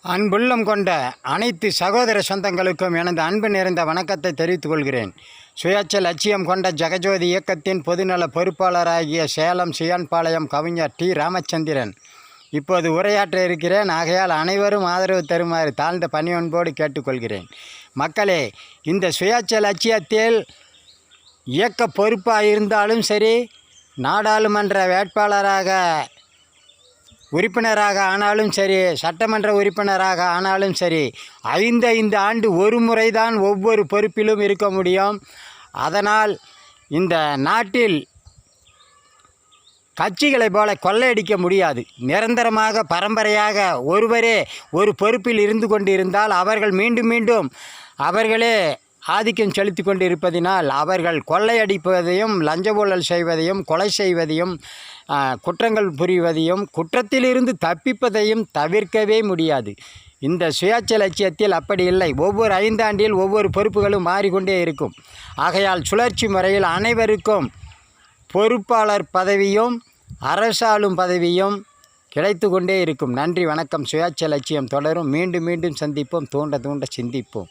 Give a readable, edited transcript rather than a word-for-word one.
அன்புள்ளம் கொண்ட அனைத்து சகோதர சொந்தங்களுக்கும் எனது அன்பு நிறைந்த வணக்கத்தை தெரிவித்துக் கொள்கிறேன். சுயேட்சை லட்சியம் கொண்ட ஜெகஜோதி இயக்கத்தின் பொதுநல பொறுப்பாளராகிய சேலம் சியான்பாளையம் கவிஞர் டி. ராமச்சந்திரன் இப்போது உரையாற்ற இருக்கிறேன். ஆகையால் அனைவரும் ஆதரவு தருமாறு தாழ்ந்த பணிவன்போடு கேட்டுக்கொள்கிறேன். மக்களே, இந்த சுயேட்சை லட்சியத்தில் இயக்க பொறுப்பாக இருந்தாலும் சரி, நாடாளுமன்ற வேட்பாளராக உறுப்பினராக ஆனாலும் சரி, சட்டமன்ற உறுப்பினராக ஆனாலும் சரி, 5 ஆண்டு ஒரு முறைதான் ஒவ்வொரு பொறுப்பிலும் இருக்க முடியும். அதனால் இந்த நாட்டில் கட்சிகளைப் போல கொள்ளையடிக்க முடியாது. நிரந்தரமாக பரம்பரையாக ஒருவரே ஒரு பொறுப்பில் இருந்து கொண்டிருந்தால் அவர்கள் மீண்டும் அவர்களே ஆதிக்கம் செலுத்தி கொண்டு இருப்பதினால் அவர்கள் கொள்ளையடிப்பதையும், லஞ்ச ஊழல் செய்வதையும், கொலை செய்வதையும், குற்றங்கள் புரிவதையும், குற்றத்திலிருந்து தப்பிப்பதையும் தவிர்க்கவே முடியாது. இந்த சுயேட்சை லட்சியத்தில் அப்படி இல்லை. ஒவ்வொரு 5 ஆண்டில் ஒவ்வொரு பொறுப்புகளும் மாறிக்கொண்டே இருக்கும். ஆகையால் சுழற்சி முறையில் அனைவருக்கும் பொறுப்பாளர் பதவியும் அரசாளும் பதவியும் கிடைத்து கொண்டே இருக்கும். நன்றி, வணக்கம். சுயேட்சை லட்சியம் தொடரும். மீண்டும் சந்திப்போம். தூண்ட சிந்திப்போம்.